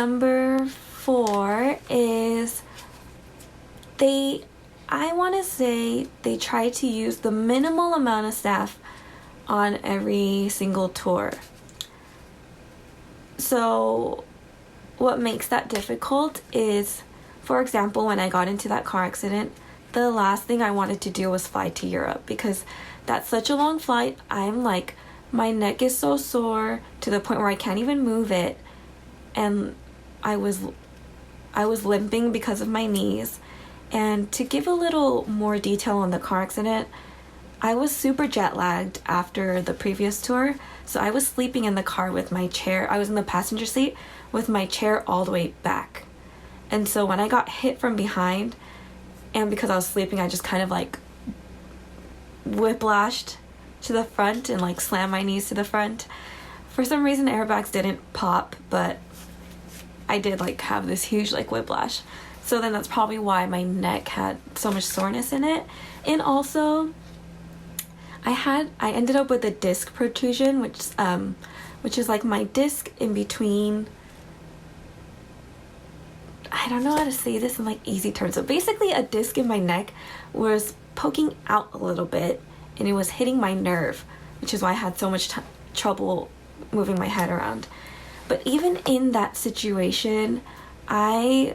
number 4 is I want to say they try to use the minimal amount of staff on every single tour. So what makes that difficult is, for example, when I got into that car accident, the last thing I wanted to do was fly to Europe because that's such a long flight. I'm like, my neck is so sore to the point where I can't even move it, and I was limping because of my knees. And to give a little more detail on the car accident, I was super jet lagged after the previous tour, so I was sleeping in the car with my chair. I was in the passenger seat with my chair all the way back. And so when I got hit from behind, and because I was sleeping, I just kind of like whiplashed to the front and like slammed my knees to the front. For some reason, airbags didn't pop, but I did like have this huge like whiplash. So then that's probably why my neck had so much soreness in it. And also, I ended up with a disc protrusion, which is like my disc in between. I don't know how to say this in like easy terms. So basically, a disc in my neck was poking out a little bit, and it was hitting my nerve, which is why I had so much trouble moving my head around. But even in that situation, I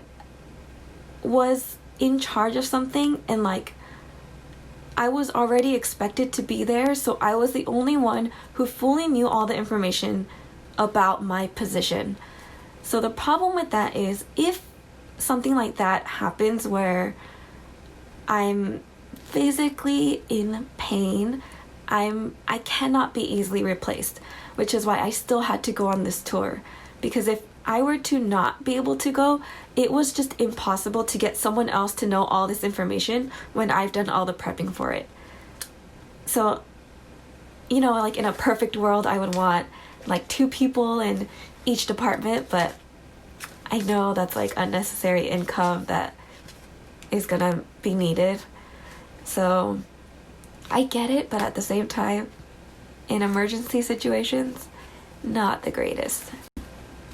was in charge of something, and like I was already expected to be there, so I was the only one who fully knew all the information about my position. So the problem with that is, if something like that happens where I'm physically in pain, I cannot be easily replaced, which is why I still had to go on this tour. Because if I were to not be able to go, it was just impossible to get someone else to know all this information when I've done all the prepping for it. So, you know, like in a perfect world, I would want like 2 people in each department, but I know that's like unnecessary income that is gonna be needed. So I get it, but at the same time, in emergency situations, not the greatest.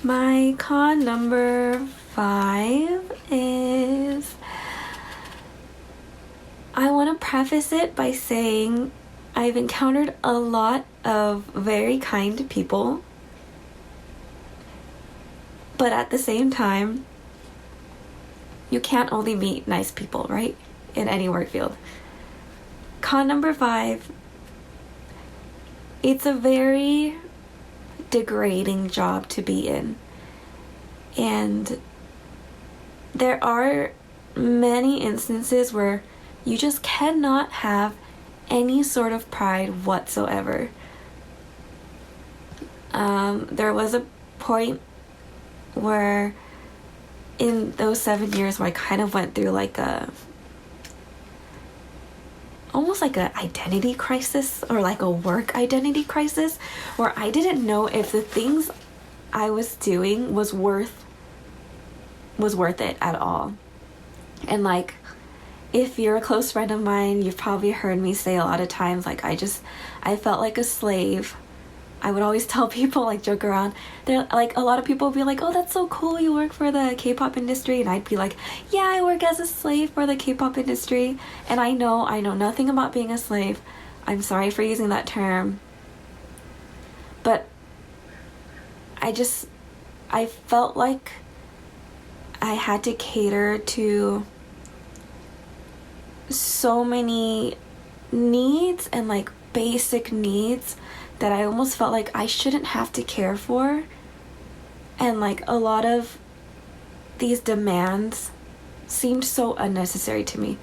My con number 5 is, I want to preface it by saying I've encountered a lot of very kind people, but at the same time, you can't only meet nice people, right? In any work field. Con number 5, it's a very degrading job to be in, and there are many instances where you just cannot have any sort of pride whatsoever. There was a point where in those 7 years where I kind of went through like almost like an identity crisis, or like a work identity crisis, where I didn't know if the things I was doing was worth it at all. And like, if you're a close friend of mine, you've probably heard me say a lot of times, like, I felt like a slave. I would always tell people, like, joke around. They're like, a lot of people would be like, oh, that's so cool, you work for the K-pop industry. And I'd be like, yeah, I work as a slave for the K-pop industry. And I know nothing about being a slave. I'm sorry for using that term. But I felt like I had to cater to so many needs, and like basic needs, that I almost felt like I shouldn't have to care for. And like a lot of these demands seemed so unnecessary to me.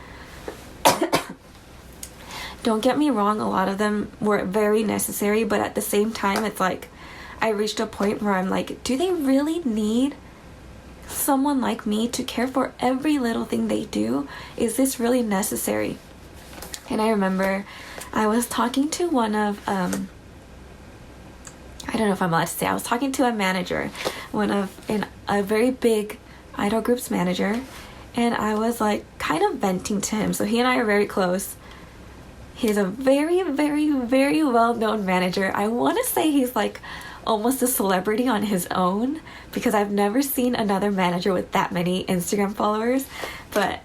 Don't get me wrong, a lot of them were very necessary, but at the same time, it's like I reached a point where I'm like, do they really need someone like me to care for every little thing they do? Is this really necessary? And I remember I was talking to one of I don't know if I'm allowed to say, I was talking to a manager, a very big idol group's manager, and I was like kind of venting to him. So he and I are very close. He's a very, very, very well-known manager. I want to say he's like almost a celebrity on his own, because I've never seen another manager with that many Instagram followers. But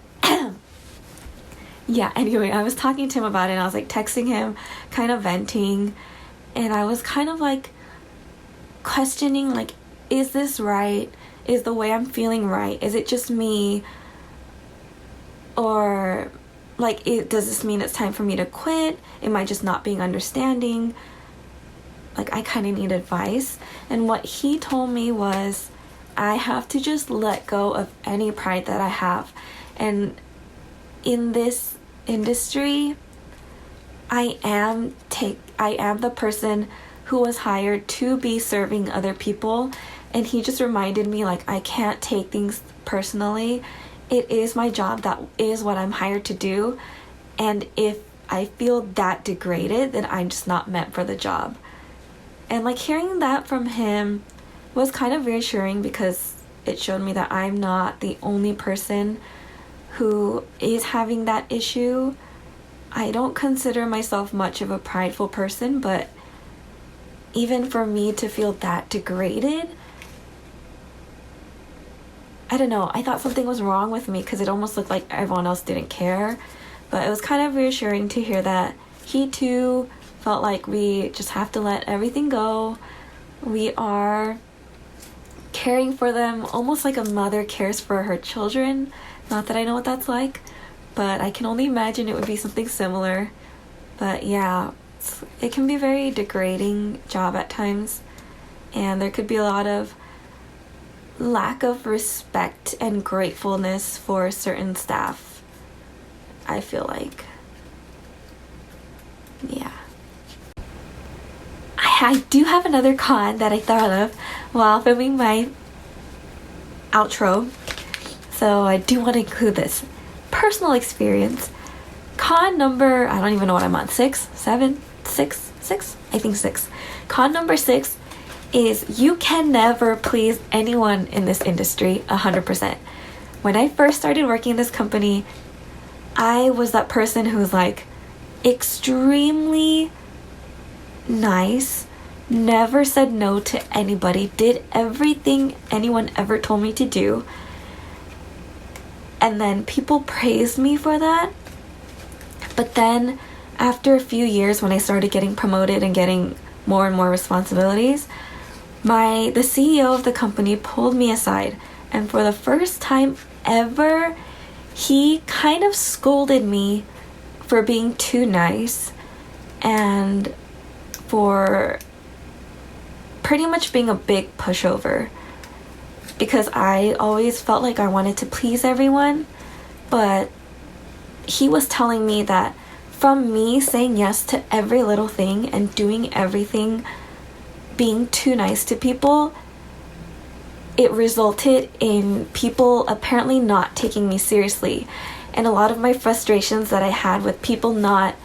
yeah, anyway, I was talking to him about it, and I was like texting him, kind of venting, and I was kind of like questioning, like, is this right? Is the way I'm feeling right? Is it just me? Or like, does this mean it's time for me to quit? Am I just not being understanding? Like, I kind of need advice. And what he told me was, I have to just let go of any pride that I have. And in this industry, I am the person who was hired to be serving other people. And he just reminded me, like, I can't take things personally. It is my job. That is what I'm hired to do. And if I feel that degraded, then I'm just not meant for the job. And like, hearing that from him was kind of reassuring, because it showed me that I'm not the only person who is having that issue. I don't consider myself much of a prideful person, but even for me to feel that degraded, I don't know, I thought something was wrong with me, because it almost looked like everyone else didn't care. But it was kind of reassuring to hear that he too felt like we just have to let everything go. We are caring for them almost like a mother cares for her children. Not that I know what that's like, but I can only imagine it would be something similar. But yeah, it can be a very degrading job at times, and there could be a lot of lack of respect and gratefulness for certain staff, I feel like. Yeah. I do have another con that I thought of while filming my outro, so I do want to include this. Personal experience. Con number, I don't even know what I'm on, 6, 7, 6? I think 6. Con number 6 is you can never please anyone in this industry 100%. When I first started working in this company, I was that person who's like extremely nice, never said no to anybody, did everything anyone ever told me to do. And then people praised me for that. But then after a few years, when I started getting promoted and getting more and more responsibilities, the CEO of the company pulled me aside, and for the first time ever, he kind of scolded me for being too nice and for pretty much being a big pushover, because I always felt like I wanted to please everyone. But he was telling me that from me saying yes to every little thing and doing everything, being too nice to people, it resulted in people apparently not taking me seriously. And a lot of my frustrations that I had with people not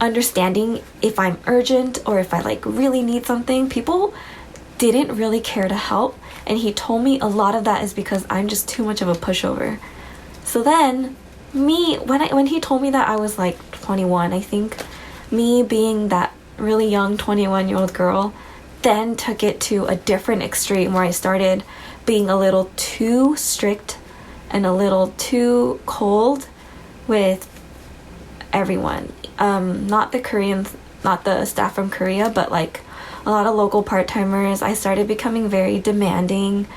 understanding if I'm urgent or if I like really need something, people didn't really care to help. And he told me a lot of that is because I'm just too much of a pushover. So then when he told me that, I was like 21, I think. Me being that really young 21-year-old girl then took it to a different extreme, where I started being a little too strict and a little too cold with everyone. Not the Koreans, not the staff from Korea, but like a lot of local part-timers. I started becoming very demanding,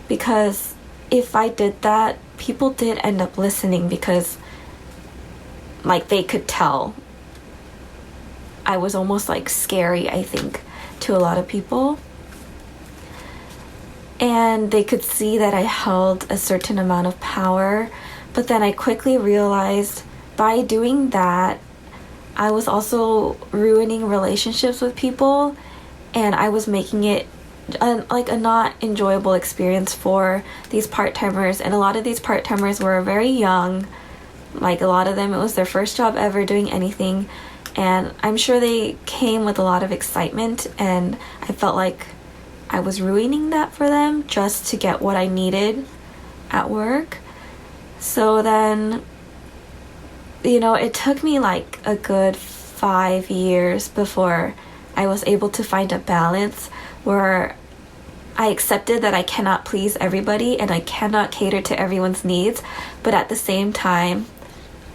because if I did that, people did end up listening, because like they could tell I was almost like scary, I think, to a lot of people. And they could see that I held a certain amount of power. But then I quickly realized by doing that, I was also ruining relationships with people, and I was making it a not enjoyable experience for these part-timers. And a lot of these part-timers were very young. Like, a lot of them, it was their first job ever doing anything. And I'm sure they came with a lot of excitement, and I felt like I was ruining that for them just to get what I needed at work. So then, it took me like a good 5 years before I was able to find a balance where I accepted that I cannot please everybody and I cannot cater to everyone's needs, but at the same time,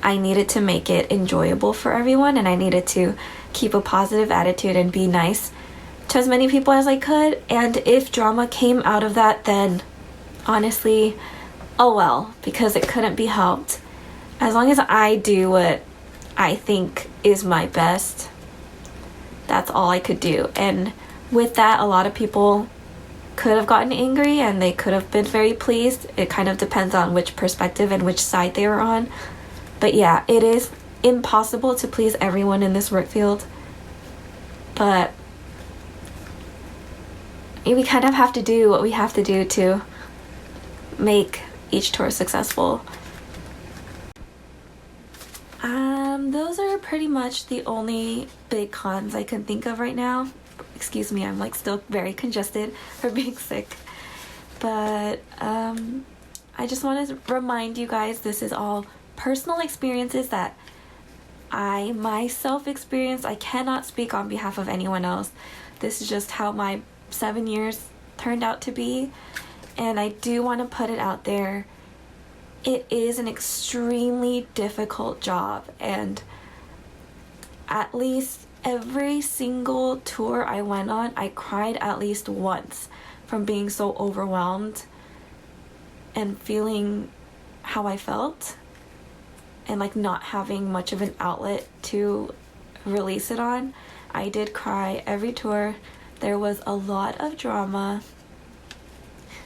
I needed to make it enjoyable for everyone, and I needed to keep a positive attitude and be nice to as many people as I could. And if drama came out of that, then honestly, oh well, because it couldn't be helped. As long as I do what I think is my best, that's all I could do. And with that, a lot of people could have gotten angry and they could have been very pleased. It kind of depends on which perspective and which side they were on. But yeah, it is impossible to please everyone in this work field. But we kind of have to do what we have to do to make each tour successful. Those are pretty much the only big cons I can think of right now. Excuse me, I'm like still very congested for being sick. But I just want to remind you guys, this is all personal experiences that I myself experienced. I cannot speak on behalf of anyone else. This is just how my 7 years turned out to be, and I do want to put it out there. It is an extremely difficult job, and at least every single tour I went on, I cried at least once from being so overwhelmed and feeling how I felt, and like not having much of an outlet to release it on. I did cry every tour. There was a lot of drama.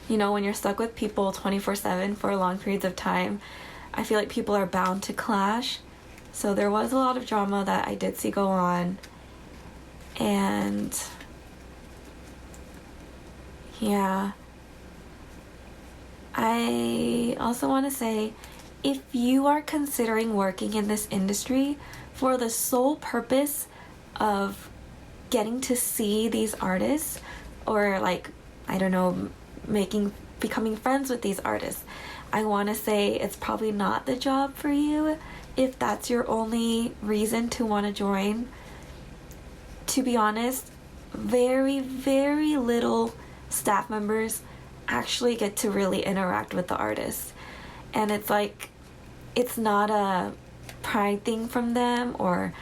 You know, when you're stuck with people 24/7 for long periods of time, I feel like people are bound to clash. So there was a lot of drama that I did see go on. And yeah, I also want to say, if you are considering working in this industry for the sole purpose of getting to see these artists, or like, I don't know, becoming friends with these artists, I want to say it's probably not the job for you if that's your only reason to want to join. To be honest, very, very little staff members actually get to really interact with the artists. And it's like, it's not a pride thing from them or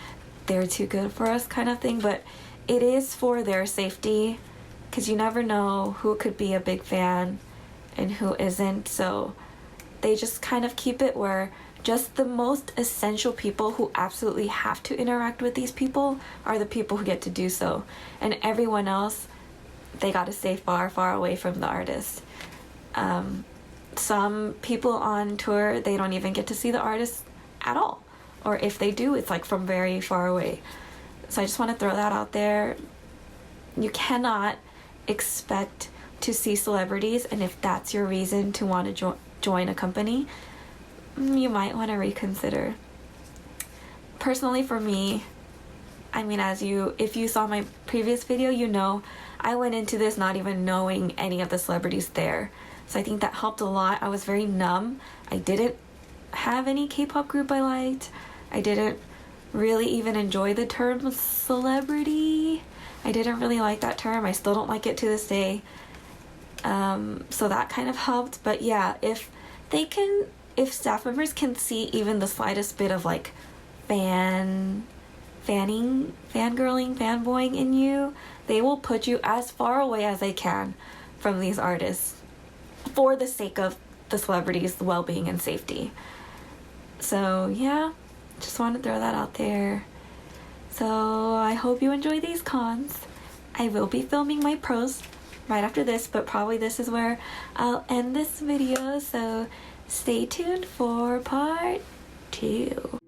they're too good for us kind of thing, but it is for their safety, because you never know who could be a big fan and who isn't. So they just kind of keep it where just the most essential people who absolutely have to interact with these people are the people who get to do so, and everyone else, they got to stay far, far away from the artist. Some people on tour, they don't even get to see the artist at all, or if they do, it's like from very far away. So I just want to throw that out there. You cannot expect to see celebrities, and if that's your reason to want to join a company, you might want to reconsider. Personally, for me, I mean, if you saw my previous video, you know I went into this not even knowing any of the celebrities there. So I think that helped a lot. I was very numb. I didn't have any K-pop group I liked. I didn't really even enjoy the term celebrity. I didn't really like that term. I still don't like it to this day. So that kind of helped. But yeah, if staff members can see even the slightest bit of like fangirling, fanboying in you, they will put you as far away as they can from these artists for the sake of the celebrity's well-being and safety. So yeah, just want to throw that out there. So I hope you enjoy these cons. I will be filming my pros right after this, but probably this is where I'll end this video, so stay tuned for part 2.